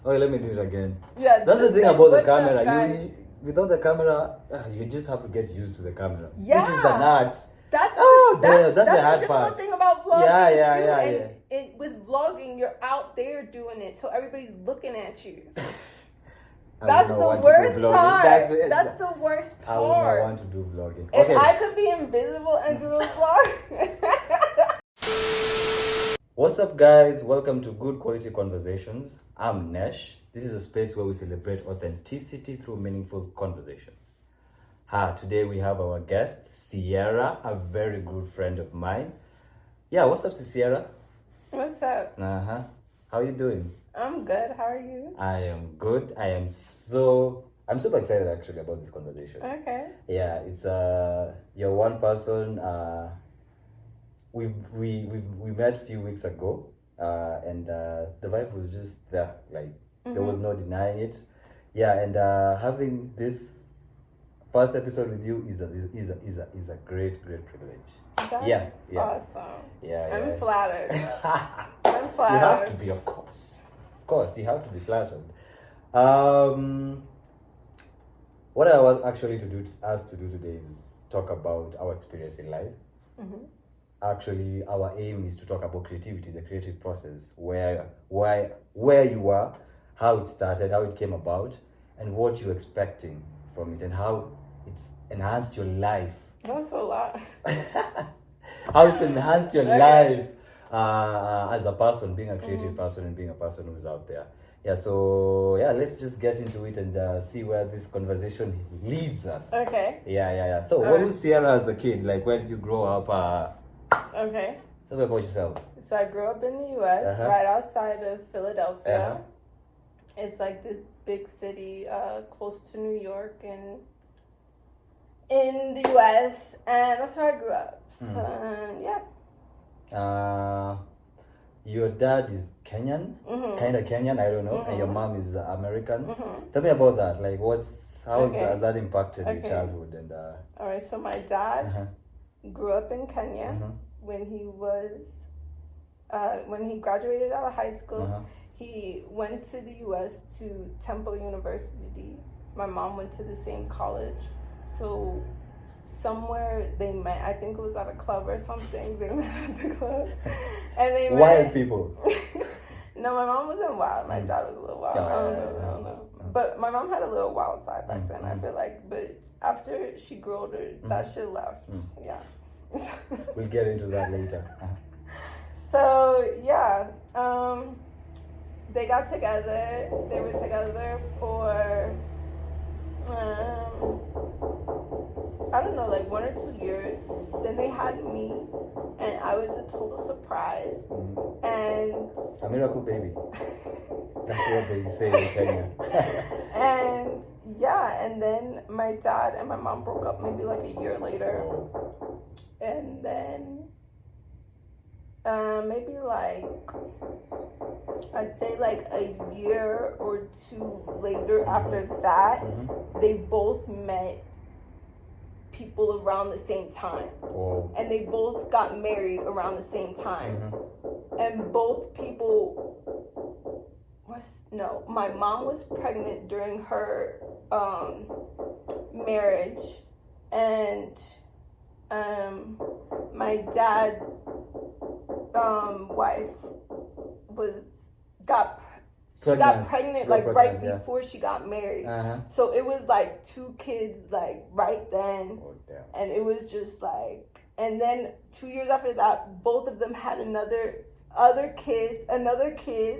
Okay, let me do it again. Yeah, that's the just thing say, about the "What's up, camera. guys?" Without the camera, you just have to get used to the camera. Yeah. Which is an art. That's that's the the hard difficult part. thing about vlogging Yeah, too. yeah. And with vlogging, you're out there doing it, so everybody's looking at you. That's the worst part. That's the worst part. I would not want to do vlogging. If I could be invisible and do a vlog. What's up, guys? Welcome to Good Quality Conversations. I'm Nesh. This is a space where we celebrate authenticity through meaningful conversations. Today we have our guest, Cierra, a very good friend of mine. Yeah, what's up, Cierra? What's up? How are you doing? I'm good. How are you? I am good. I'm super excited actually about this conversation. Okay. Yeah, it's you're one person. We met a few weeks ago, and the vibe was just there. Like there was no denying it. Yeah, and having this first episode with you is a great privilege. That's awesome. Yeah. I'm flattered. I'm flattered. You have to be, of course. Of course, you have to be flattered. What I was actually asked to do today is talk about our experience in life. Mm-hmm. Actually, our aim is to talk about creativity, the creative process, where you are, how it started, how it came about, and what you're expecting from it, and how it's enhanced your life. That's a lot. How it's enhanced your life as a person, being a creative person and being a person who's out there. Yeah, so let's just get into it and see where this conversation leads us. Okay. Yeah. So, what was Cierra as a kid? Like, where did you grow up? Okay. Tell me about yourself. So I grew up in the U.S., right outside of Philadelphia. It's like this big city close to New York and in the U.S., and that's where I grew up. So, yeah. Your dad is Kenyan, kind of Kenyan, I don't know, and your mom is American. Tell me about that. Like, how has that impacted your childhood? And all right, so my dad grew up in Kenya. When he graduated out of high school, he went to the U.S. to Temple University. My mom went to the same college. So somewhere they met, I think it was at a club or something. They met at the club. And they met. Wild people. No, my mom wasn't wild. My dad was a little wild. I don't know. But my mom had a little wild side back then, I feel like. But after she grew older, that shit left. Yeah. We'll get into that later. So, yeah. They got together. They were together for I don't know, like 1 or 2 years. Then they had me, and I was a total surprise. And a miracle baby. That's what they say in Kenya. And and then my dad and my mom broke up maybe like a year later. And then maybe like I'd say like a year or two later after that, they both met people around the same time. And they both got married around the same time. And both people my mom was pregnant during her marriage, and my dad's wife got pregnant like right before she got married. So it was like 2 kids like right then. And it was just like, and then 2 years after that, both of them had another kid.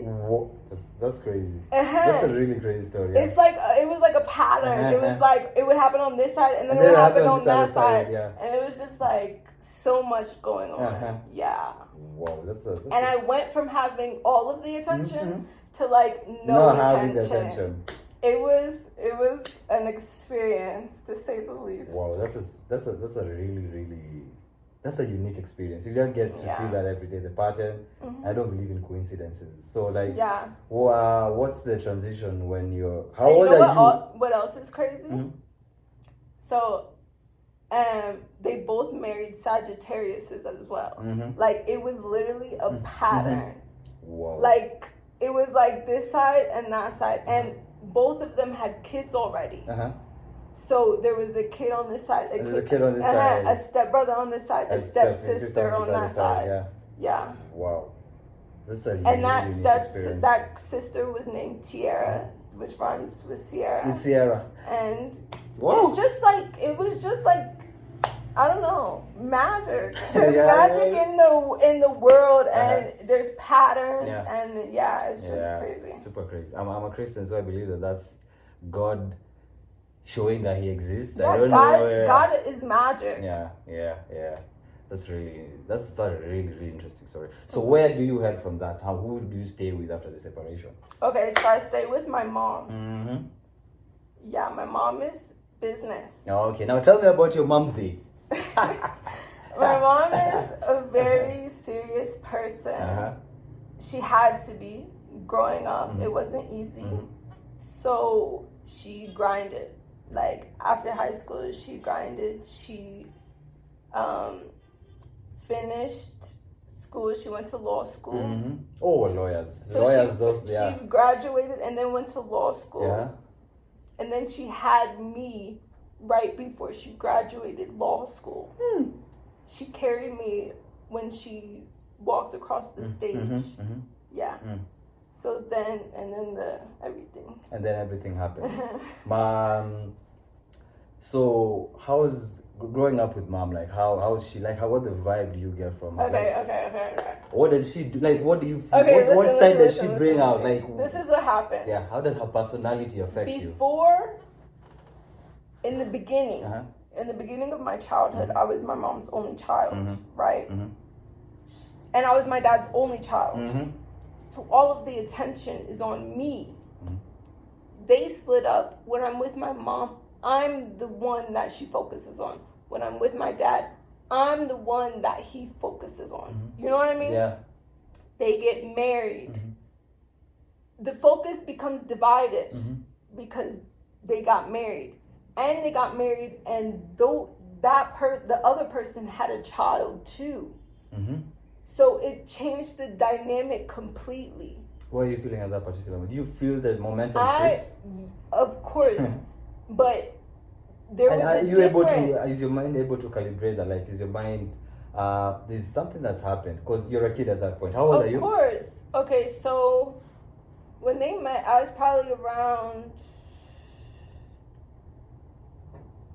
Whoa, that's crazy. That's a really crazy story. It's like it was like a pattern. It was like it would happen on this side, and then it would happen on that side. And it was just like so much going on. Yeah. Wow, that's and I went from having all of the attention to like no attention. Having the attention. It was an experience, to say the least. Wow, that's a really that's a unique experience. You don't get to see that every day. The pattern. I don't believe in coincidences. So like, what's the transition when you're? How old are you? What else is crazy? So, they both married Sagittariuses as well. Like it was literally a pattern. Wow. Like it was like this side and that side, and both of them had kids already. So there was a kid on this side, a kid on this side, a stepbrother on this side, a stepsister on that side. Yeah. Wow. This is a and that experience. that sister was named Cierra, which rhymes with Cierra. It's Cierra. And Whoa. it was just like, I don't know, magic. There's magic in the world, and there's patterns, and it's just crazy. Super crazy. I'm a Christian, so I believe that's God showing that He exists. Yeah, I don't know. God is magic. Yeah. That's a really, really interesting story. So where do you head from that? Who do you stay with after the separation? Okay, so I stay with my mom. Mm-hmm. Yeah, my mom is business. Okay, now tell me about your momsy. My mom is a very serious person. She had to be. Growing up, it wasn't easy. So she grinded. Like, after high school, she grinded. She finished school. She went to law school. Oh, lawyers. So she graduated and then went to law school. Yeah. And then she had me right before she graduated law school. She carried me when she walked across the stage. Yeah. So then everything. And then everything happens. So how's growing up with mom? Like how's she? Like what the vibe do you get from her? Okay. What does she do? Like what do you feel? What style does she bring out? Like this is what happens. Yeah. How does her personality affect you? Before, in the beginning, in the beginning of my childhood, I was my mom's only child, right? And I was my dad's only child. So all of the attention is on me. They split up. When I'm with my mom, I'm the one that she focuses on. When I'm with my dad, I'm the one that he focuses on. You know what I mean? Yeah. They get married. The focus becomes divided because they got married. And they got married, and the other person had a child too. So it changed the dynamic completely. What are you feeling at that particular moment? Do you feel the momentum shift? Of course. But there was a difference. Is your mind able to calibrate that? Like, is your mind, there's something that's happened? Because you're a kid at that point. How old are you? Of course. Okay, so when they met, I was probably around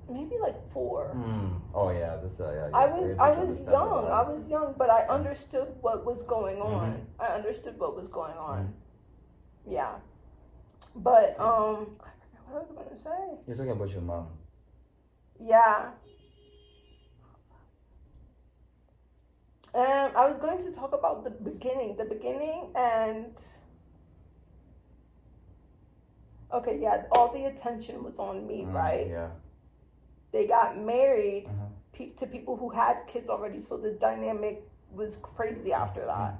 maybe like 4. Oh yeah, that's I was young, but I understood what was going on. I understood what was going on. Yeah, but I forgot what I was going to say. You're talking about your mom. Yeah. And I was going to talk about the beginning, and okay, yeah, all the attention was on me, right? Yeah. They got married to people who had kids already, so the dynamic was crazy after that.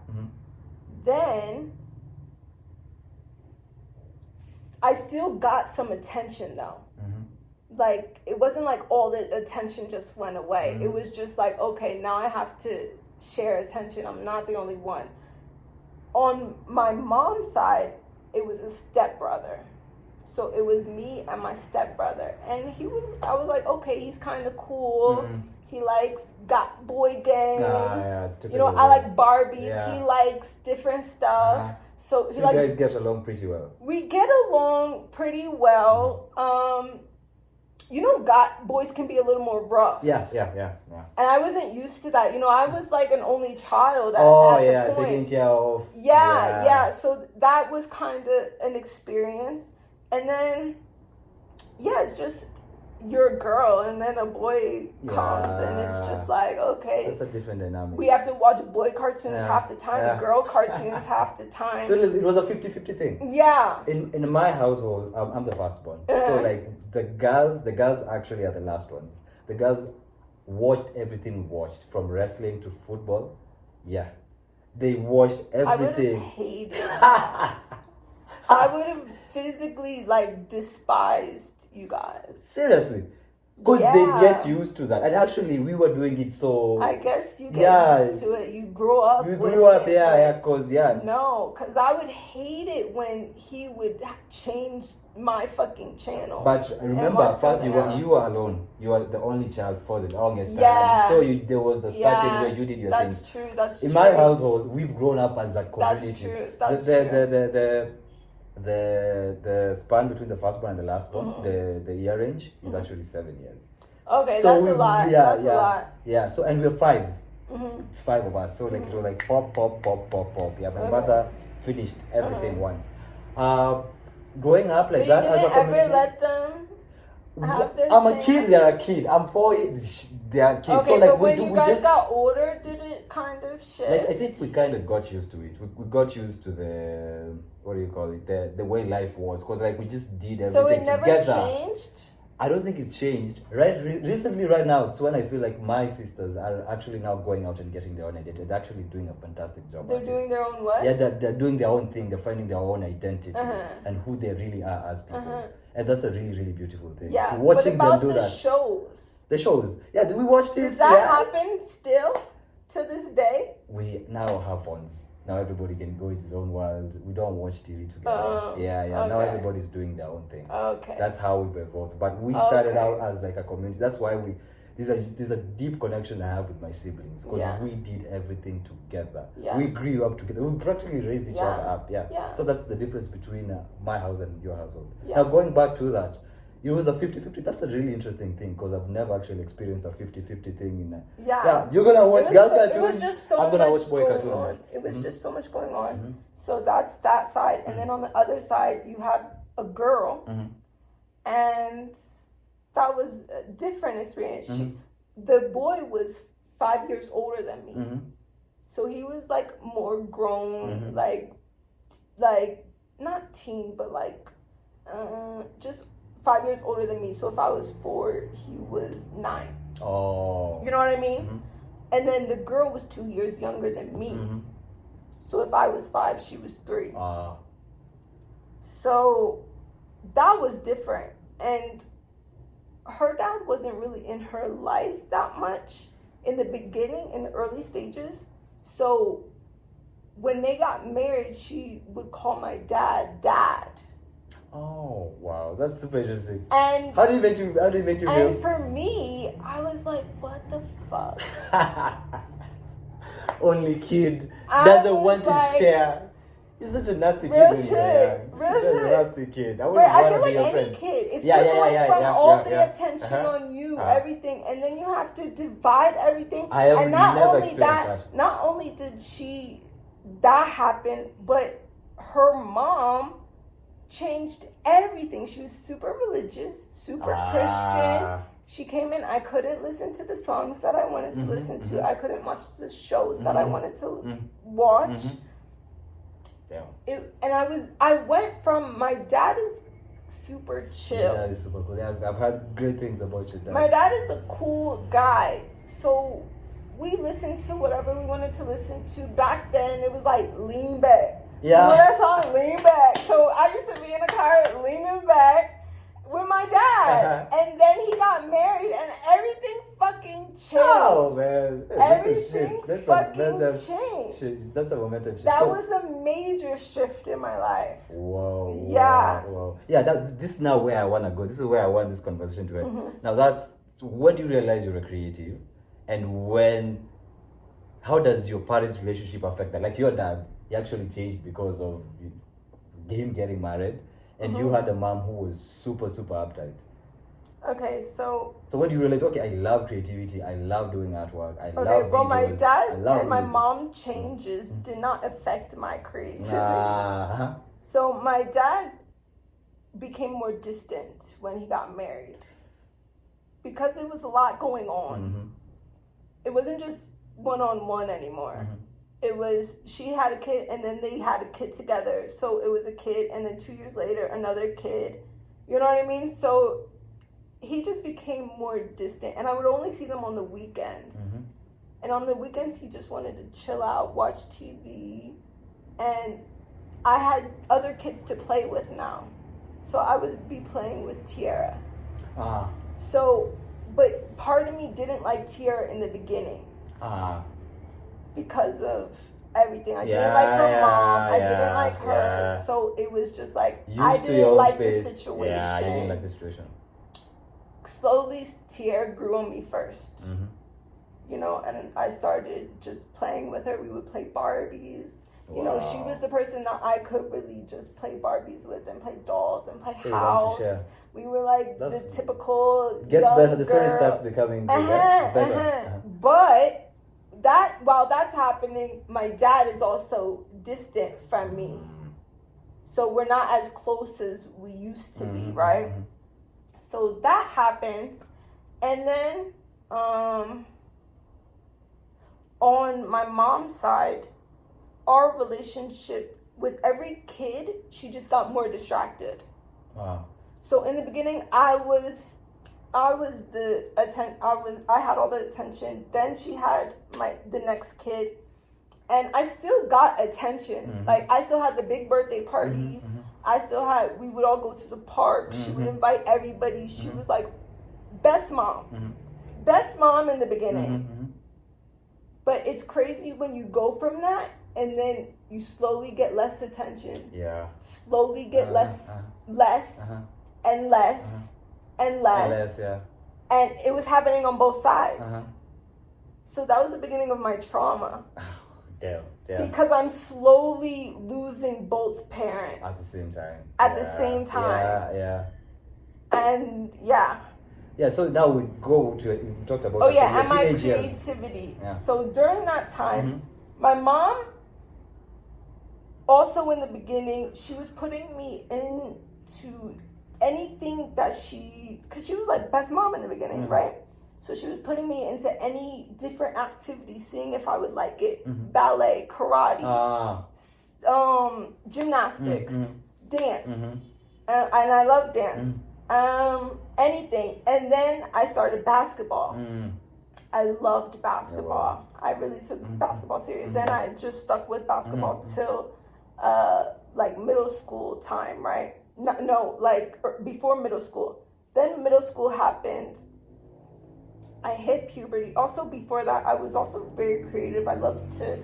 Then I still got some attention though. Like, it wasn't like all the attention just went away. It was just like, okay, now I have to share attention. I'm not the only one. On my mom's side, it was a stepbrother. So it was me and my stepbrother. And I was like, okay, he's kind of cool. He got boy games. I like Barbies. Yeah. He likes different stuff. So you guys get along pretty well. We get along pretty well. Boys can be a little more rough. Yeah. And I wasn't used to that. I was like an only child at the point. Taking care of. Yeah. So that was kind of an experience. And then, it's just you're a girl, and then a boy comes, and it's just like, okay. That's a different dynamic. We have to watch boy cartoons half the time, and girl cartoons half the time. So it was a 50-50 thing. Yeah. In my household, I'm the firstborn. So like the girls actually are the last ones. The girls watched everything we watched, from wrestling to football. Yeah. They watched everything. I would have hated that. I would have physically despised you guys. Seriously. Because they get used to that. And actually, we were doing it so... I guess you get used to it. You grow up with it. You grew up, because, No, because I would hate it when he would change my fucking channel. But remember, you were alone. You were the only child for the longest time. Yeah. So there was the certain way you did your thing. That's true. That's true. In my household, we've grown up as a That's community. true. That's true. The span between the firstborn and the lastborn, the year range is actually 7 years. Okay, so that's a lot. That's a lot. Yeah, so and we're 5. It's 5 of us. So like it was like pop. Yeah, my mother finished everything once. Growing up like that as a community. Ever let them have their I'm a kid, they're a kid. I'm 4, they are kids. Okay, so like but when you guys got older, did it kind of shift? Like I think we kind of got used to it. We got used to the, what do you call it, the way life was. Because like we just did everything together. So it never together. changed? I don't think it's changed. Recently, right now, it's when I feel like my sisters are actually now going out and getting their own identity. They're actually doing a fantastic job. They're doing their own what? Yeah, they're doing their own thing. They're finding their own identity and who they really are as people. And that's a really, really beautiful thing. Yeah, watching but about them do the that. shows. The shows. Yeah, we watched it. Does that happen still to this day? We now have phones. Now everybody can go in his own world. We don't watch TV together. Okay. Now everybody's doing their own thing. Okay. That's how we've evolved. But we started out as like a community. That's why there's a deep connection I have with my siblings because we did everything together. Yeah. We grew up together. We practically raised each other up. Yeah. So that's the difference between my house and your household. Yeah. Now going back to that, it was a 50-50. That's a really interesting thing because I've never actually experienced a 50-50 thing in yeah, you're gonna watch girl cartoons. It was just so I'm gonna much watch boy going cartoons. on. It was just so much going on. So that's that side. And then on the other side you have a girl and that was a different experience. The boy was 5 years older than me. So he was like more grown, like not teen, but like just 5 years older than me. So if I was 4, he was 9. Oh. You know what I mean? And then the girl was 2 years younger than me. So if I was 5, she was 3. So that was different. And her dad wasn't really in her life that much in the beginning, in the early stages. So when they got married, she would call my dad. Oh wow, that's super interesting. And how do you make you feel? And for me, I was like, what the fuck? Only kid doesn't want to share. You're such a nasty kid. Such a nasty kid. I feel like any kid, if you're going from all the attention on you, everything, and then you have to divide everything. And not only did that happen, but her mom changed everything. She was super religious, super Christian. She came in, I couldn't listen to the songs that I wanted to listen to. I couldn't watch the shows that I wanted to watch. I went from, my dad is super chill. Your dad is super cool. I've heard great things about your dad. My dad is a cool guy. So we listened to whatever we wanted to listen to. Back then, it was like Lean Back. Yeah. You know that song, Lean Back? So I used to be in the car leaning back with my dad. And then he got married and everything fucking changed. Oh, man. Everything fucking changed. That's a momentum shift. That was a major shift in my life. Whoa. Yeah. Wow. Yeah, this is now where I want to go. This is where I want this conversation to end. Now, when do you realize you're a creative? And how does your parents' relationship affect that? Like your dad, he actually changed because of him getting married. And you had a mom who was super, super uptight. Okay, so when do you realize, okay, I love creativity, I love doing artwork, I love videos, my dad and my music. Mom changes did not affect my creativity. So my dad became more distant when he got married. Because it was a lot going on. It wasn't just one-on-one anymore. It was, she had a kid and then they had a kid together. So it was a kid and then 2 years later, another kid. You know what I mean? So he just became more distant and I would only see them on the weekends. And on the weekends, he just wanted to chill out, watch TV. And I had other kids to play with now. So I would be playing with Cierra. So but part of me didn't like Cierra in the beginning. Because of everything. I didn't like her mom. I didn't like her. Yeah. So it was just like, I didn't like the situation. Yeah, you didn't like the situation. Slowly, Cierra grew on me first. Mm-hmm. You know, and I started just playing with her. We would play Barbies. You know, she was the person that I could really just play Barbies with and play dolls and play house. We were like the typical gets young better. The story girl. starts becoming better. But while that's happening, my dad is also distant from me. So we're not as close as we used to be, right? So that happens. And then on my mom's side, our relationship with every kid, she just got more distracted. Wow. So in the beginning, I had all the attention. Then she had the next kid, and I still got attention. Mm-hmm. Like I still had the big birthday parties. Mm-hmm. We would all go to the park. Mm-hmm. She would invite everybody. She was like best mom, best mom in the beginning. Mm-hmm. But it's crazy when you go from that and then you slowly get less attention. Yeah. Slowly get less and less. And less, yeah. And it was happening on both sides. So that was the beginning of my trauma. Damn. Because I'm slowly losing both parents. At the same time. Yeah. And yeah. Yeah, so now we go to, we talked about and my creativity. Yeah. So during that time, my mom, also in the beginning, she was putting me into anything that because she was like best mom in the beginning, right? So she was putting me into any different activities, seeing if I would like it. Ballet, karate, gymnastics, dance. And I love dance. Anything. And then I started basketball. I loved basketball. I really took basketball serious. Then I just stuck with basketball till like middle school time, right? Before middle school. Then middle school happened. I hit puberty. Also before that, I was also very creative. I loved to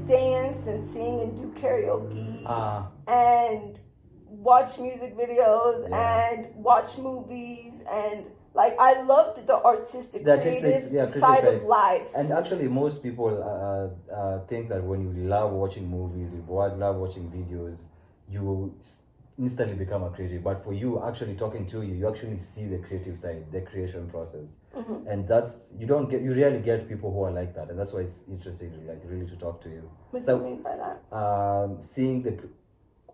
dance and sing and do karaoke and watch music videos and watch movies, and like I loved the artistic creative side of life. And actually most people think that when you love watching movies, you love watching videos, you instantly become a creative. But for you, actually talking to you actually see the creative side, the creation process. And that's you rarely get people who are like that, and that's why it's interesting really to talk to you. What do you mean by that? Seeing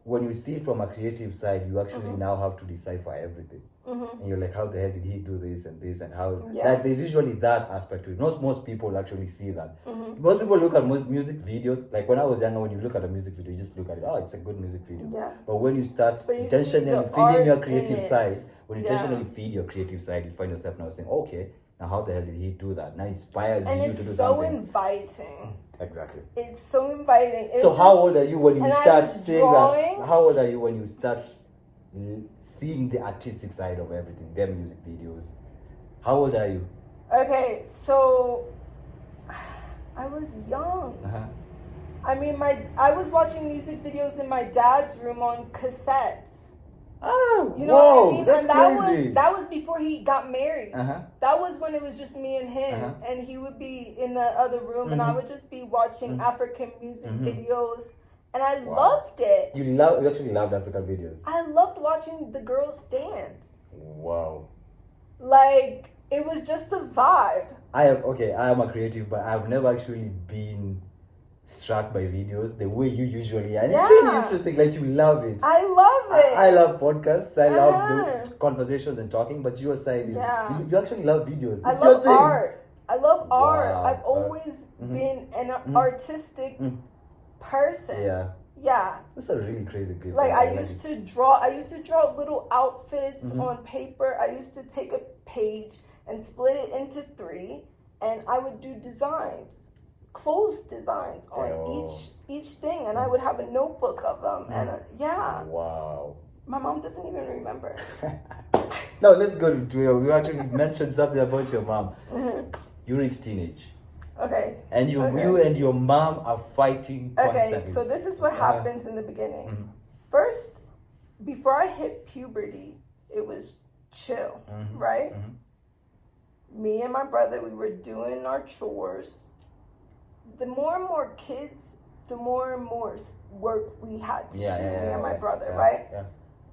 when you see it from a creative side, you actually now have to decipher everything. And you're like, how the hell did he do this and how? Like, there's usually that aspect to it. Not most people actually see that. Most people look at most music videos. Like when I was younger, when you look at a music video, you just look at it. Oh, it's a good music video. Yeah. But when you start intentionally feeding your creative side, intentionally feed your creative side, you find yourself now saying, okay, now how the hell did he do that? Now it inspires you to do something. And it's so inviting. Exactly. It's so inviting. So how old are you when you start seeing that? How old are you when you start seeing the artistic side of everything, their music videos? How old are you? Okay, so I was young. I mean, I was watching music videos in my dad's room on cassettes. Oh, you know what I mean? That's crazy. That was before he got married. That was when it was just me and him, and he would be in the other room, and I would just be watching African music videos, and I loved it. You actually loved African videos. I loved watching the girls dance. Wow. Like it was just a vibe. I am a creative, but I've never actually been struck by videos the way you usually are. And it's really interesting. Like you love it. I love it. I love podcasts. I love the conversations and talking. But your side is you actually love videos. It's I love art. I love art. I've always been an artistic person. Yeah. That's a really crazy gift. Like I used to draw little outfits on paper. I used to take a page and split it into 3, and I would do designs. Clothes designs on each thing, and I would have a notebook of them, and wow, my mom doesn't even remember. Now let's go to you actually mentioned something about your mom. You reach teenage. Okay. And you and your mom are fighting constantly. Okay, so this is what happens in the beginning. First, before I hit puberty, it was chill, right? Me and my brother, we were doing our chores. The more and more kids, the more and more work we had to do, me and my brother, right? Yeah.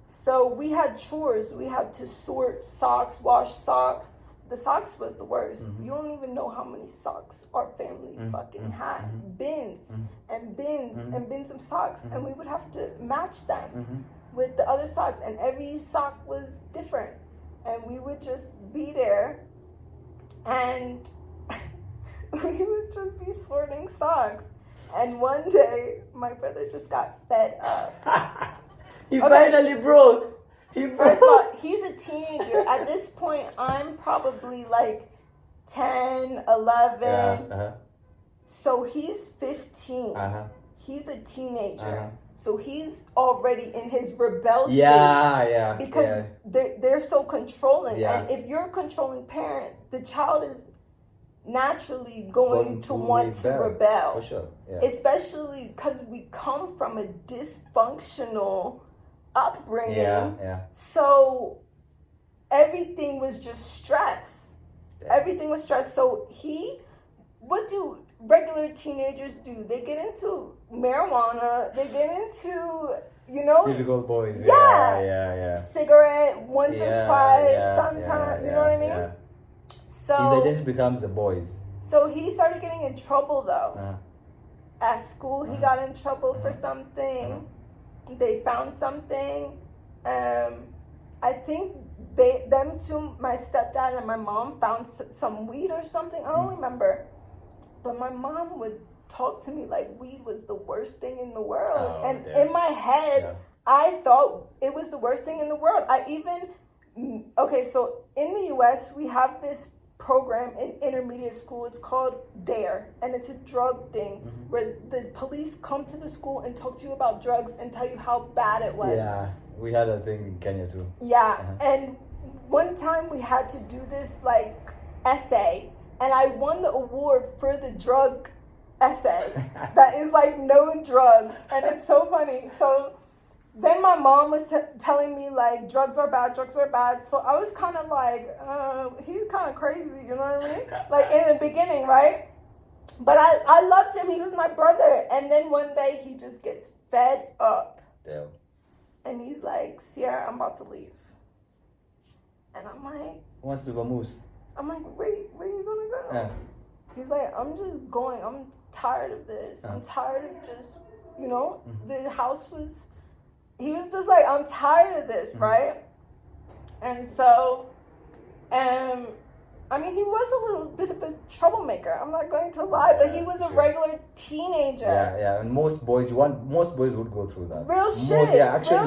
So we had chores. We had to sort socks, wash socks. The socks was the worst. You don't even know how many socks our family fucking had. Bins and bins and bins of socks. And we would have to match them with the other socks. And every sock was different. And we would just be there and we would just be sorting socks. And one day, my brother just got fed up. He finally broke. First of all, he's a teenager. At this point, I'm probably like 10, 11. So he's 15. He's a teenager. So he's already in his rebel stage. Because they're so controlling. And if you're a controlling parent, the child is naturally going to want to rebel. For sure. Especially because we come from a dysfunctional upbringing. So everything was just stress. Everything was stress. So what do regular teenagers do? They get into marijuana. They get into, typical boys. Cigarette once or twice, sometimes. You know what I mean? So his identity becomes the boys. So he started getting in trouble though. At school, he got in trouble for something. They found something. I think them two, my stepdad and my mom, found some weed or something. I don't remember. But my mom would talk to me like weed was the worst thing in the world. In my head, I thought it was the worst thing in the world. So in the US, we have this program in intermediate school. It's called DARE, and it's a drug thing where the police come to the school and talk to you about drugs and tell you how bad it was. Yeah, we had a thing in Kenya too. And one time we had to do this like essay, and I won the award for the drug essay that is like no drugs, and it's so funny. So then my mom was telling me like drugs are bad. So I was kind of like, he's kind of crazy, you know what I mean? Like in the beginning, right? But I loved him. He was my brother. And then one day he just gets fed up. Damn. And he's like, Cierra, I'm about to leave. And I'm like, wants to go moose. I'm like, where you gonna go? He's like, I'm just going. I'm tired of this. I'm tired of just, the house was. He was just like, I'm tired of this, right? And so, he was a little bit of a troublemaker. I'm not going to lie, but he was a regular teenager. And most boys would go through that. Real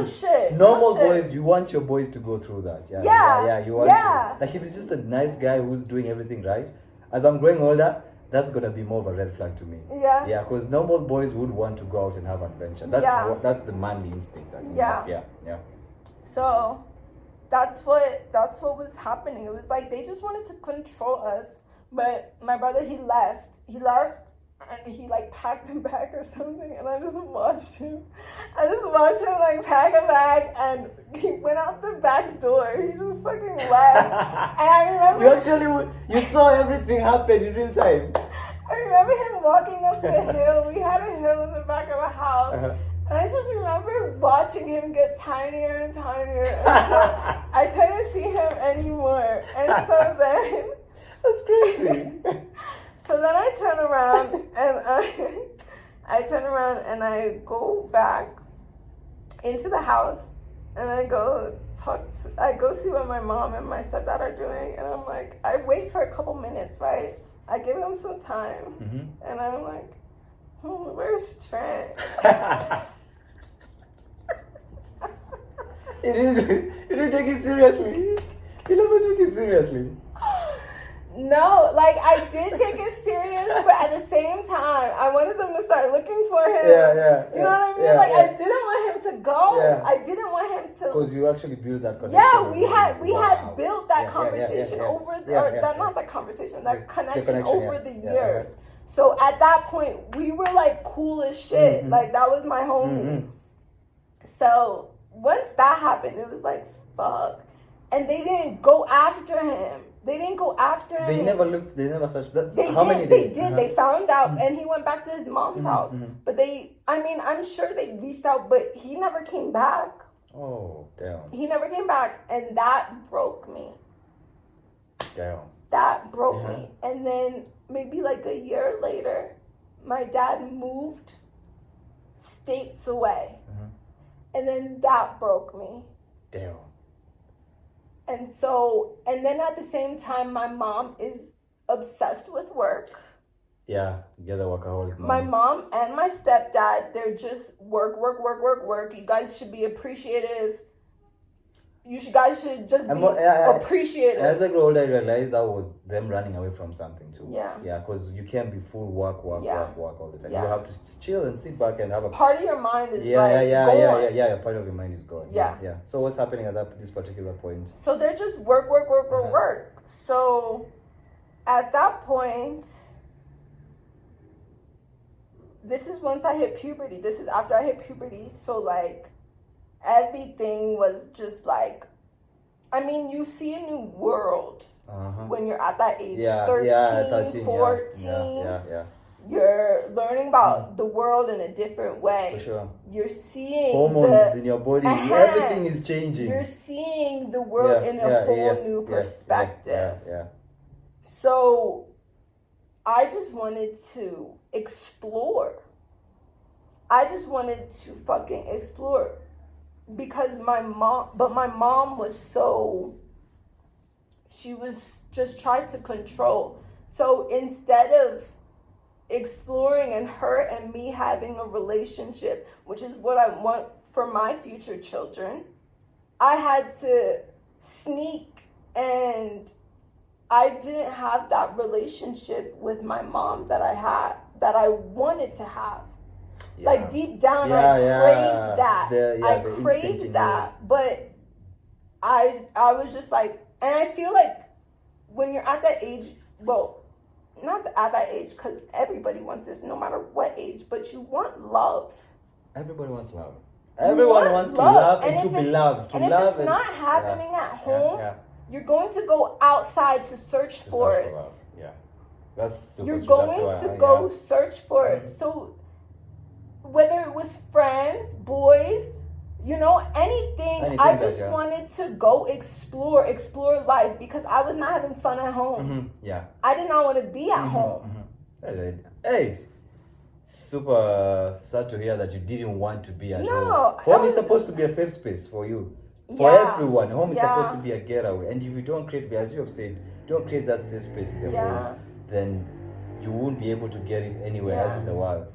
shit. Normal boys, you want your boys to go through that. You want to. Like if he's just a nice guy who's doing everything right. As I'm growing older, that's gonna be more of a red flag to me. Because normal boys would want to go out and have adventure. That's the manly instinct. So that's what was happening. It was like they just wanted to control us. But my brother, he left, and he like packed a bag or something, and I just watched him like pack a bag, and he went out the back door. He just fucking left. And I remember you saw everything happen in real time. I remember him walking up the hill. We had a hill in the back of the house. And I just remember watching him get tinier and tinier. And so I couldn't see him anymore. And so then that's crazy. So then I turn around and I go back into the house, and I go see what my mom and my stepdad are doing, and I'm like, I wait for a couple minutes, right? I give them some time, and I'm like, where's Trent? You didn't take it seriously. You never took it seriously. No, like I did take it serious, but at the same time, I wanted them to start looking for him. You know what I mean? I didn't want him to go. Yeah. I didn't want him to. Because you actually built that connection. Yeah, we had built that conversation over not that conversation, that connection over the years. So at that point, we were like cool as shit. Like that was my homie. So once that happened, it was like fuck, and they didn't go after him. They didn't go after him. They never looked. They never searched. They did. They found out, and he went back to his mom's house. But I'm sure they reached out, but he never came back. Oh, damn. He never came back, and that broke me. Damn. That broke me. And then maybe like a year later, my dad moved states away. And then that broke me. Damn. And then at the same time, my mom is obsessed with work. Yeah, you're the workaholic mom. My mom and my stepdad, they're just work. You guys should be appreciative. Guys should just be appreciative. As I grew older, I realized that was them running away from something too. Yeah. Yeah, because you can't be full work all the time. Yeah. You have to chill and sit back and have a part of your mind is part of your mind is gone. Yeah. So what's happening at this particular point? So they're just work. So at that point, this is once I hit puberty. This is after I hit puberty. So like everything was just like, I mean, you see a new world when you're at that age, 13, 14. Yeah. You're learning about the world in a different way. For sure. You're seeing hormones in your body. Everything is changing. You're seeing the world in a whole new perspective. Yeah. So I just wanted to explore. I just wanted to fucking explore. Because my mom was so, she was just trying to control. So instead of exploring and her and me having a relationship, which is what I want for my future children, I had to sneak, and I didn't have that relationship with my mom that I wanted to have. Yeah. Like deep down, I craved that. I craved that, but I was just like, and I feel like when you're at that age, well, not at that age, because everybody wants this, no matter what age, but you want love. Everybody wants love. Everyone wants to love and to be loved. And if it's not happening at home, you're going to go outside to search for it. Yeah, that's super. You're going to go search for it. So whether it was friends, boys, anything, I just wanted to go explore life, because I was not having fun at home. Yeah. I did not want to be at home. Hey, super sad to hear that you didn't want to be at home. No. Home is supposed to be a safe space for you. For everyone. Home is supposed to be a getaway. And if you don't create, as you have said, don't create that safe space in the home, then you won't be able to get it anywhere else in the world.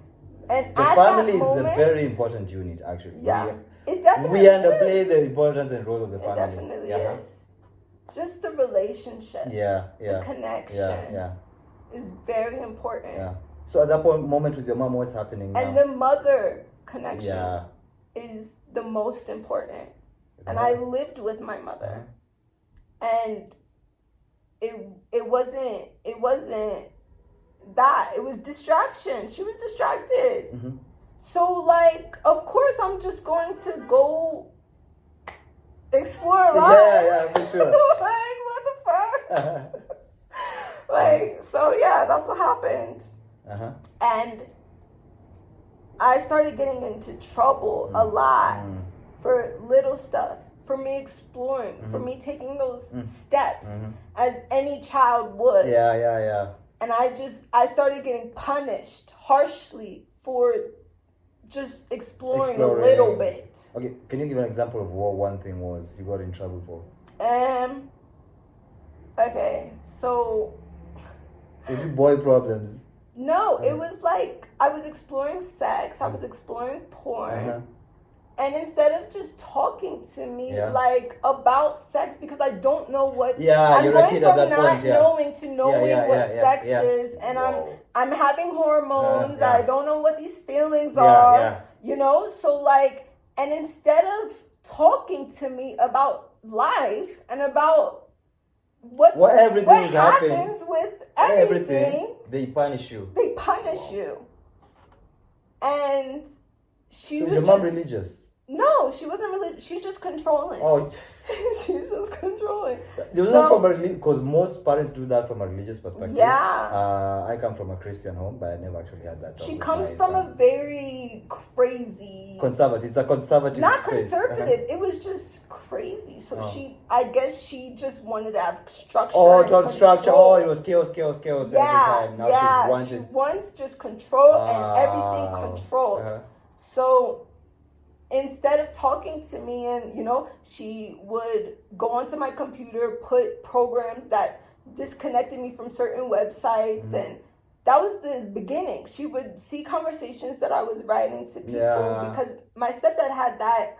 And the family is a very important unit, actually. Yeah, it definitely we underplay the importance and role of the family. It definitely is. Just the relationship. The connection. Is very important. Yeah. So at that moment with your mom, what's happening now? And the mother connection is the most important. And I lived with my mother, and it wasn't that. It was distraction. She was distracted. So, like, of course, I'm just going to go explore life. Yeah, for sure. Like, what the fuck? So, that's what happened. And I started getting into trouble a lot for little stuff, for me exploring, for me taking those steps as any child would. Yeah. And I started getting punished harshly for just exploring a little bit. Okay, can you give an example of what one thing was you got in trouble for? Okay, so... Was it boy problems? No, it was like I was exploring sex, I was exploring porn, And instead of just talking to me like about sex, because I don't know what I'm you're going a kid from at that not point, knowing to knowing what sex yeah. is, and Whoa. I'm having hormones. Yeah. I don't know what these feelings are. Yeah. So like, and instead of talking to me about life and about what happens with everything, they punish you. And she was your mom religious? No, she wasn't religious. She's just controlling. Oh, she's just controlling. It wasn't from a because most parents do that from a religious perspective. Yeah. I come from a Christian home, but I never actually had that. She comes from a very crazy conservative. It's a conservative. Not space. Conservative. It was just crazy. So I guess she just wanted to have structure. Oh, to have structure. Oh, it was chaos every time. Now she wants just control and everything controlled. So instead of talking to me, and she would go onto my computer, put programs that disconnected me from certain websites, and that was the beginning. She would see conversations that I was writing to people because my stepdad had that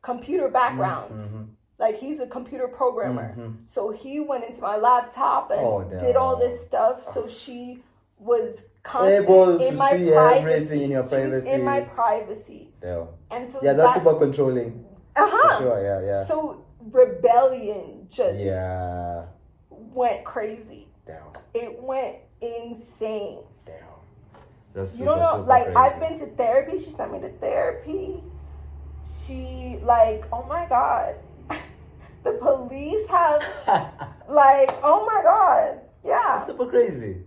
computer background. Like, he's a computer programmer. So he went into my laptop and did all this stuff. So she was able to see everything in your privacy. In my privacy. Yeah. And so that's super controlling. For sure, yeah. So rebellion just went crazy. Damn. It went insane. Damn. That's super, you don't know, super like crazy. I've been to therapy. She sent me to therapy. She oh my God. The police have oh my God. Yeah. It's super crazy.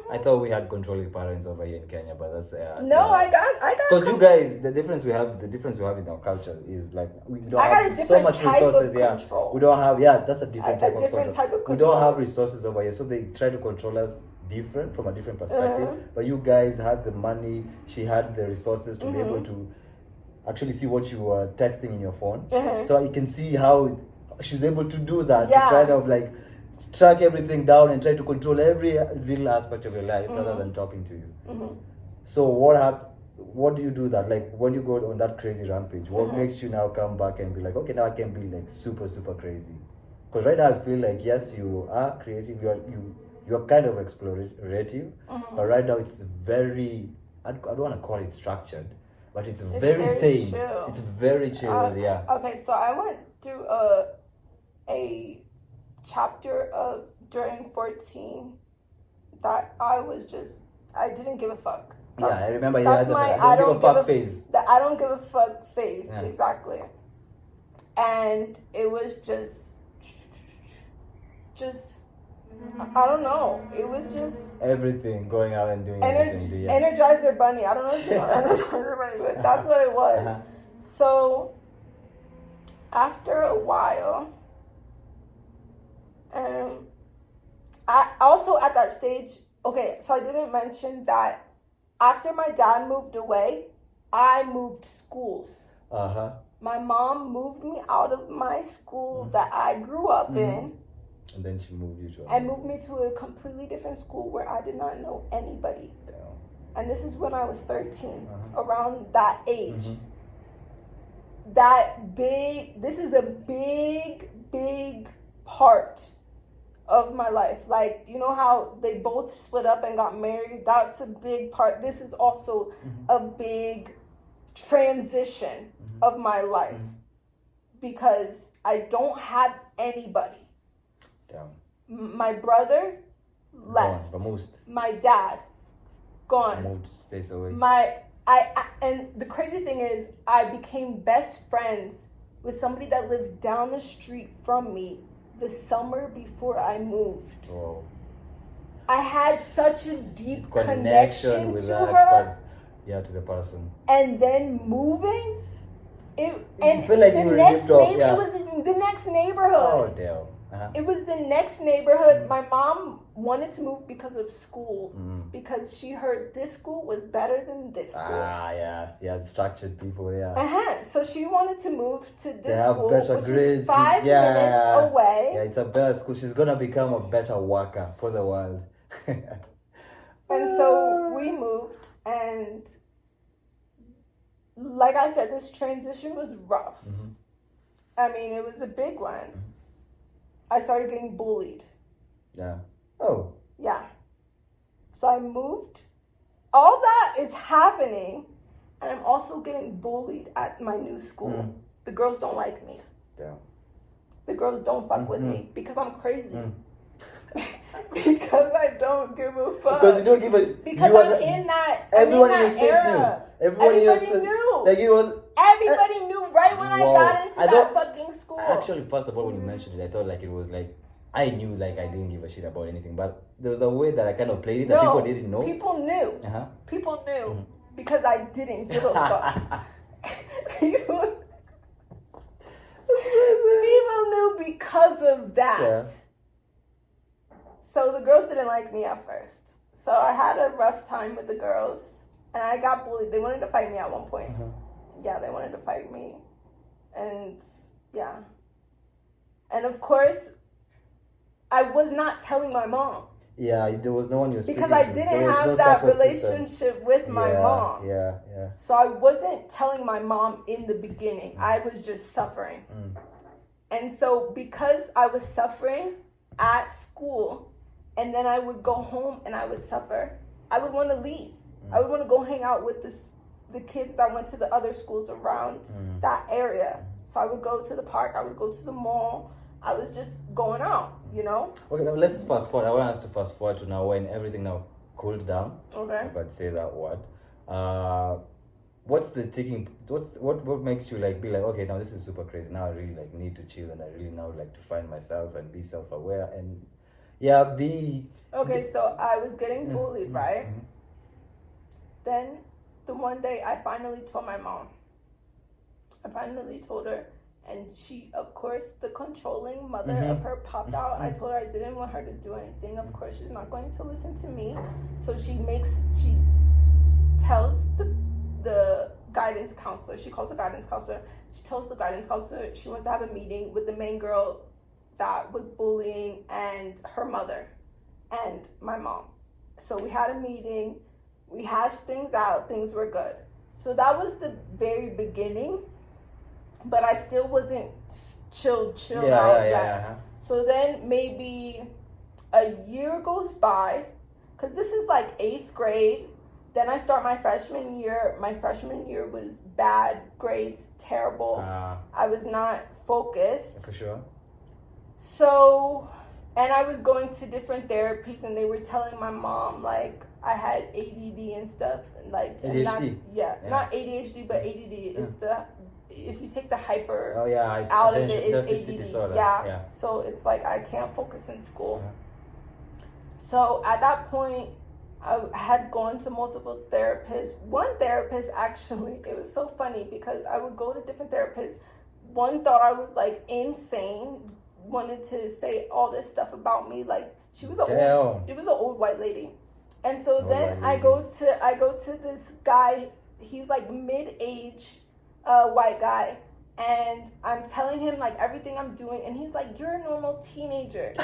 I thought we had controlling parents over here in Kenya, but that's no. I got because you guys, the difference we have in our culture is like we don't have so much resources. We don't have that's a different type of control. We don't have resources over here, so they try to control us from a different perspective. But you guys had the money. She had the resources to be able to actually see what you were texting in your phone, so you can see how she's able to do that to try to track everything down and try to control every little aspect of your life rather than talking to you. So what do you do that? Like, when you go on that crazy rampage, what makes you now come back and be like, okay, now I can be like super, super crazy? Because right now I feel like, yes, you are creative, you're kind of explorative, but right now it's very, I don't want to call it structured, but it's very sane. Chill. It's very chill, Okay, so I went through a chapter of during 14 that I didn't give a fuck. I remember. That's my I don't give a fuck phase. The I don't give a fuck phase, exactly. And it was just I don't know. It was just everything going out and doing everything. Energizer Bunny. I don't know if you know Energizer Bunny, but that's what it was. So after a while. I also at that stage, so I didn't mention that after my dad moved away, I moved schools. My mom moved me out of my school that I grew up in. And then she moved you to moved me to a completely different school where I did not know anybody. Damn. And this is when I was 13, around that age. This is a big part of my life. Like, you know how they both split up and got married? That's a big part. This is also a big transition of my life because I don't have anybody. Damn. My brother left. My dad gone. Moved stays away. And the crazy thing is, I became best friends with somebody that lived down the street from me the summer before I moved. Whoa. I had such a deep connection with to her. To the person. And then moving, it was in the next neighborhood. Oh damn. It was the next neighborhood. My mom wanted to move because of school, because she heard this school was better than this school. Structured people, So she wanted to move to this school, better which grades. Is 5 minutes away. Yeah, it's a better school. She's gonna become a better worker for the world. And so we moved, and like I said, this transition was rough. I mean, it was a big one. I started getting bullied. Yeah. Oh. Yeah. So I moved. All that is happening, and I'm also getting bullied at my new school. The girls don't like me. Damn. The girls don't fuck with me because I'm crazy. Because I don't give a fuck. Because you don't give a... Because I'm in that era. Everyone in your space knew. Everybody knew. Like it was... Everybody knew right when I got into that fucking school. Actually, first of all, when you mentioned it, I thought like it was like... I knew like I didn't give a shit about anything. But there was a way that I kind of played it that people didn't know. People knew. People knew. Because I didn't give a fuck. People knew because of that. Yeah. So the girls didn't like me at first. So I had a rough time with the girls. And I got bullied. They wanted to fight me at one point. Yeah, they wanted to fight me. And yeah. And of course, I was not telling my mom. Yeah, there was no one you were speaking to. Because I didn't have that relationship with my mom. Yeah. So I wasn't telling my mom in the beginning. I was just suffering. And so because I was suffering at school, and then I would go home and I would suffer, I would want to leave. I would want to go hang out with the kids that went to the other schools around that area. So I would go to the park. I would go to the mall. I was just going out, you know? Okay, now let's fast forward. I want us to fast forward to now when everything now cooled down. Okay. If I'd say that word. What's the ticking... What makes you like be like, okay, now this is super crazy. Now I really like need to chill and I really now like to find myself and be self-aware and be... Okay, so I was getting bullied, right? Then the one day I finally told my mom. I finally told her. And she, of course, the controlling mother of her popped out. I told her I didn't want her to do anything. Of course, she's not going to listen to me. So she tells the guidance counselor. She calls the guidance counselor. She tells the guidance counselor she wants to have a meeting with the main girl that was bullying and her mother and my mom. So we had a meeting. We hashed things out. Things were good. So that was the very beginning. But I still wasn't chilled out yet. So then maybe a year goes by, because this is like 8th grade. Then I start my freshman year. My freshman year was bad grades, terrible. I was not focused. For sure. So, and I was going to different therapies, and they were telling my mom like I had ADD and stuff, and like ADHD. And that's, not ADHD, but ADD. It's the if you take the hyper out of it, it's ADD. Disorder. Yeah. So it's like I can't focus in school. So at that point, I had gone to multiple therapists. One therapist, actually, it was so funny because I would go to different therapists. One thought I was like insane, wanted to say all this stuff about me. Like she was it was an old white lady. And so then I go to this guy. He's like mid-age. White guy, and I'm telling him like everything I'm doing, and he's like, "You're a normal teenager."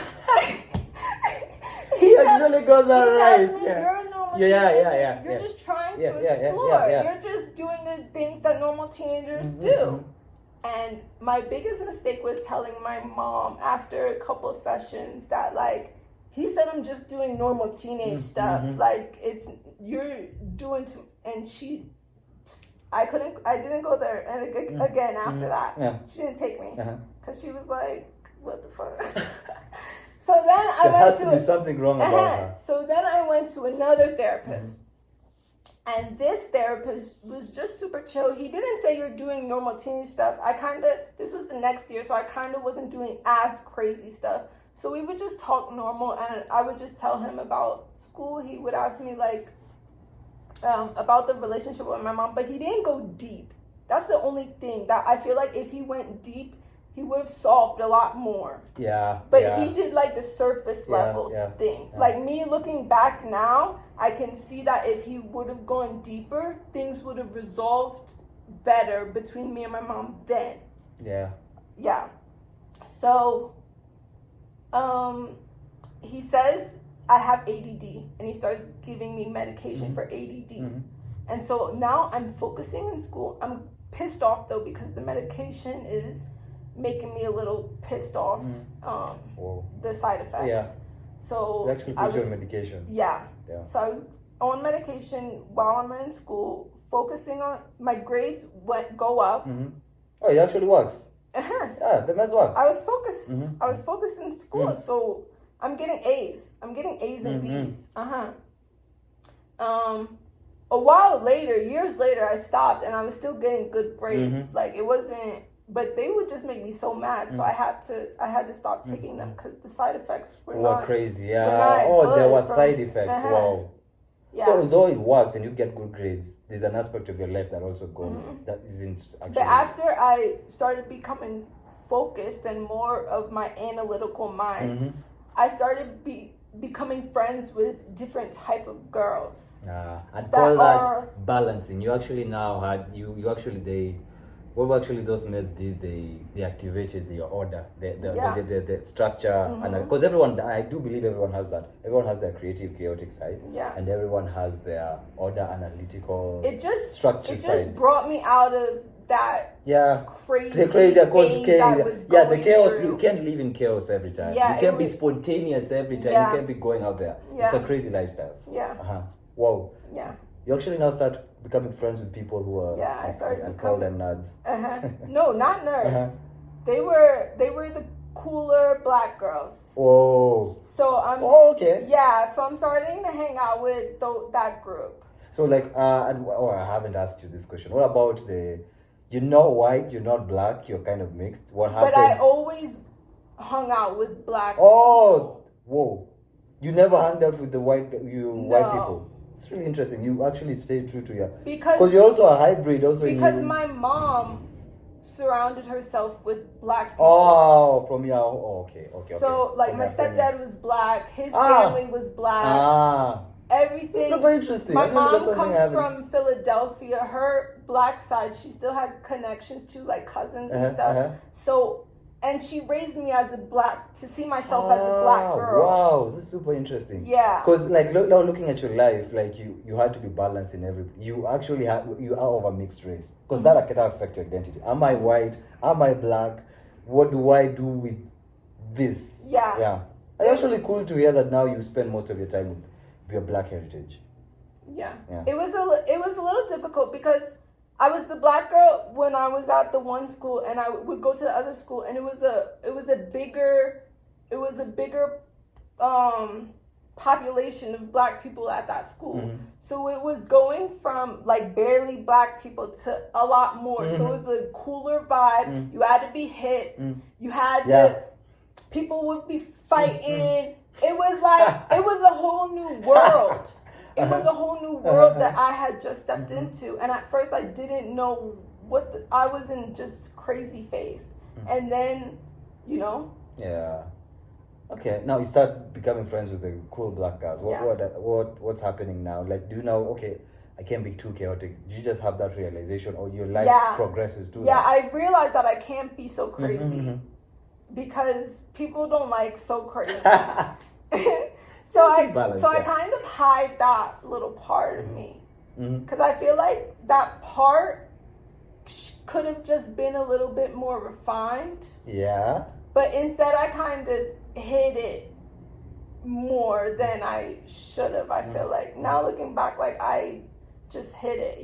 He actually got that right. Me, You're a normal teenager. You're just trying to explore. You're just doing the things that normal teenagers do. And my biggest mistake was telling my mom after a couple sessions that like he said I'm just doing normal teenage stuff. Like you're doing and she. I didn't go there and again after that. She didn't take me because she was like, what the fuck? So then I there has to be something wrong about her. So then I went to another therapist. And this therapist was just super chill. He didn't say you're doing normal teenage stuff. This was the next year, so I kind of wasn't doing as crazy stuff. So we would just talk normal, and I would just tell him about school. He would ask me like, about the relationship with my mom, but he didn't go deep. That's the only thing that I feel like if he went deep, he would have solved a lot more. But he did like the surface level thing. Like me looking back now, I can see that if he would have gone deeper, things would have resolved better between me and my mom then. Yeah. So, he says I have ADD, and he starts giving me medication for ADD. And so now I'm focusing in school. I'm pissed off though because the medication is making me a little pissed off. The side effects. Yeah. So They actually put you on medication. Yeah. So I was on medication while I'm in school, focusing on my grades go up. Oh, it actually works. Yeah, the meds work. I was focused. I was focused in school, so I'm getting A's. I'm getting A's and B's. A while later, years later, I stopped, and I was still getting good grades. Like it wasn't, but they would just make me so mad. So I had to stop taking them because the side effects were crazy. There were side effects. Wow. Yeah. So although it works and you get good grades, there's an aspect of your life that also goes that isn't actually. But after I started becoming focused and more of my analytical mind, I started becoming friends with different type of girls. And call that balancing. You actually now had what actually those meds did, they activated your order, the structure, and because I do believe everyone has that. Everyone has their creative, chaotic side, and everyone has their order, analytical, structure side. It just brought me out of that crazy the chaos. Through. You can't live in chaos every time. You can't be spontaneous every time. You can't be going out there. It's a crazy lifestyle. Wow. You actually now start becoming friends with people who are I started and call them nerds. No, not nerds. They were the cooler black girls. Whoa. So I'm okay. Yeah, so I'm starting to hang out with that group. So like I haven't asked you this question. What about you're not white, you're not black, you're kind of mixed. What happens? But I always hung out with black people. Whoa. You never hung out with the white people. It's really interesting. You actually stay true to your because you're also a hybrid. Because my mom surrounded herself with black people. Okay. So like my stepdad was black. His family was black. Everything. That's super interesting. My mom comes from Philadelphia. Her black side, she still had connections to like cousins and stuff. So. And she raised me to see myself as a black girl. Wow, that's super interesting. Yeah. Because like now looking at your life, like you had to be balanced in every. You actually you are of a mixed race. Because that can affect your identity. Am I white? Am I black? What do I do with this? Yeah. It's actually cool to hear that now you spend most of your time with your black heritage. Yeah. It was a little difficult because I was the black girl when I was at the one school, and I would go to the other school, and it was a bigger population of black people at that school. So it was going from like barely black people to a lot more. So it was a cooler vibe. You had to be hip. You had to. People would be fighting. It was like it was a whole new world. It was a whole new world that I had just stepped into. And at first I didn't know I was in just crazy phase. And then, Yeah. Okay, now you start becoming friends with the cool black guys. What's happening now? Like, do you know, okay, I can't be too chaotic. Do you just have that realization or your life progresses too? Yeah, I realized that I can't be so crazy. Because people don't like so crazy. So I kind of hide that little part of me because I feel like that part could have just been a little bit more refined. Yeah. But instead, I kind of hid it more than I should have. I feel like now looking back, like I just hid it,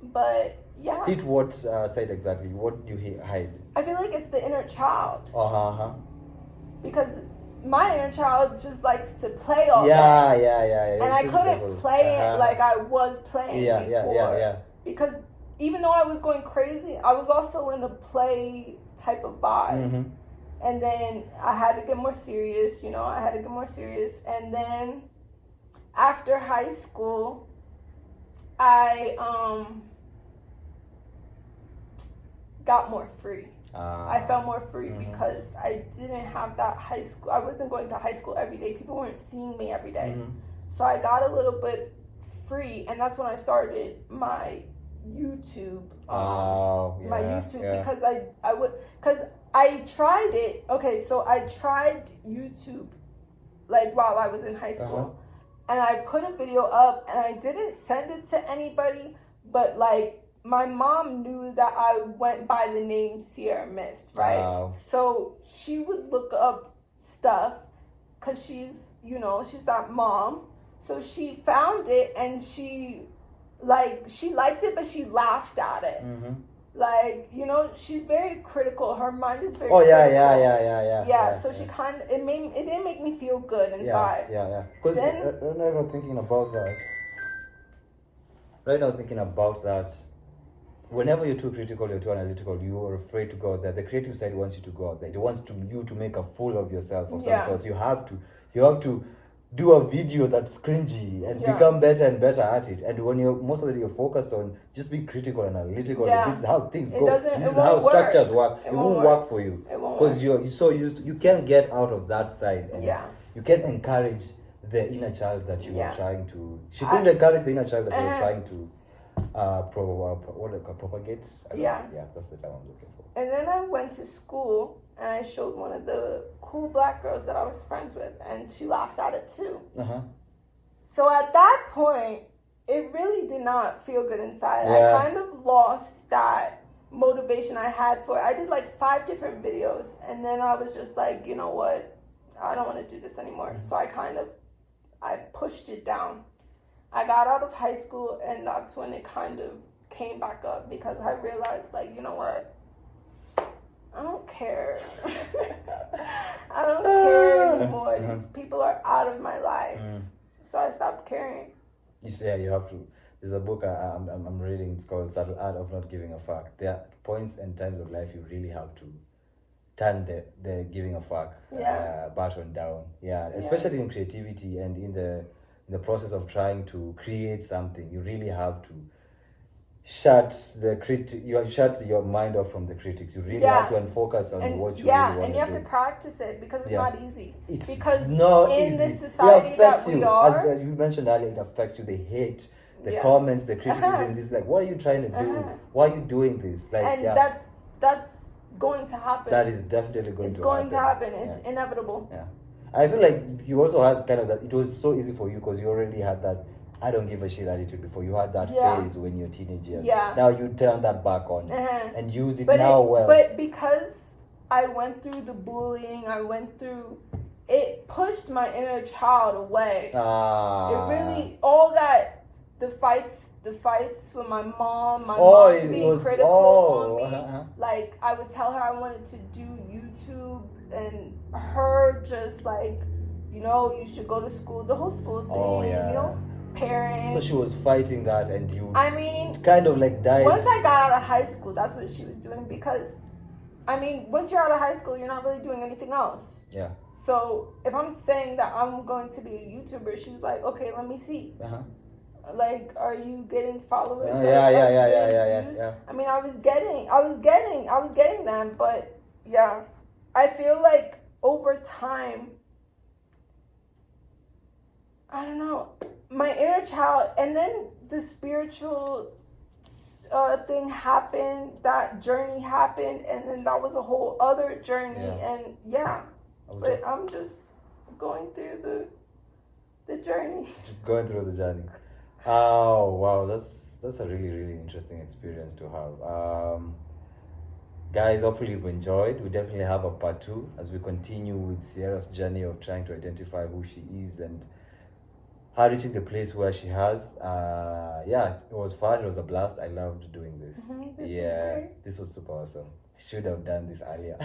But yeah. Hid what side exactly? What do you hide? I feel like it's the inner child. Because my inner child just likes to play all day. Yeah. And I couldn't play it like I was playing before. Yeah. Because even though I was going crazy, I was also in a play type of vibe. And then I had to get more serious, And then after high school, I got more free. I felt more free because I didn't have that high school. I wasn't going to high school every day. People weren't seeing me every day. So I got a little bit free, and that's when I started my YouTube. Because I tried it. Okay, so I tried YouTube like while I was in high school. and I put a video up, and I didn't send it to anybody, but like my mom knew that I went by the name Cierra Mist, right? Wow. So she would look up stuff because she's, you know, she's that mom. So she found it, and she liked it, but she laughed at it. Mm-hmm. Like, you know, she's very critical. Her mind is very Oh critical. yeah. So she kind of, it didn't make me feel good inside. Yeah. Because right now thinking about that, whenever you're too critical, you're too analytical, you're afraid to go out there. The creative side wants you to go out there. It wants you to make a fool of yourself of some sort. You have to do a video that's cringy and become better and better at it. And when most of the day you're focused on just being critical and analytical, and this is how things go. This is how structures work. It won't work for you because you're so used to, you can't get out of that side, and you can't encourage the inner child that you are trying to. She couldn't encourage the inner child that you were trying to propagate. That's the term I'm looking for. And then I went to school, and I showed one of the cool black girls that I was friends with, and she laughed at it too. So at that point, it really did not feel good inside. I kind of lost that motivation I had for it. I did like 5 different videos, and then I was just like, you know what, I don't want to do this anymore. So I pushed it down. I got out of high school, and that's when it kind of came back up, because I realized, like, you know what, I don't care. I don't care anymore. These people are out of my life. So I stopped caring. You say you have to. There's a book I'm reading. It's called Subtle Art of Not Giving a Fuck. There are points and times of life you really have to turn the giving a fuck button down. Especially in creativity and in the process of trying to create something. You really have to shut your mind off from the critics. You really have to focus on what you really want to do. And you have to practice it, because it's not easy. It's because not in easy. this society that we are, as you mentioned earlier, it affects you. They hate the comments, the criticism. This, like, what are you trying to do? Why are you doing this? Like, and that's going to happen. That is definitely going to happen. It's inevitable. I feel like you also had kind of that. It was so easy for you because you already had that I don't give a shit attitude before. You had that phase when you're teenage years. Now you turn that back on and use it well. But because I went through the bullying, it pushed my inner child away. It really, all that, the fights with my mom being critical on me. Like, I would tell her I wanted to do YouTube, and her just like, you know, you should go to school, the whole school thing, you know, parents. So she was fighting that, and you, I mean, kind of like died. Once I got out of high school, that's what she was doing, because, I mean, once you're out of high school, you're not really doing anything else. So if I'm saying that I'm going to be a YouTuber, she's like, okay, let me see. Like, are you getting followers? Yeah. I mean, I was getting them, but I feel like over time, I don't know, my inner child, and then the spiritual thing happened, that journey happened, and then that was a whole other journey, and but I'm just going through the journey. Going through the journey. Oh wow, that's a really, really interesting experience to have. Guys, hopefully you've enjoyed. We definitely have a part 2 as we continue with Cierra's journey of trying to identify who she is and her reaching the place where she has. It was fun. It was a blast. I loved doing this. This was super awesome. I should have done this earlier.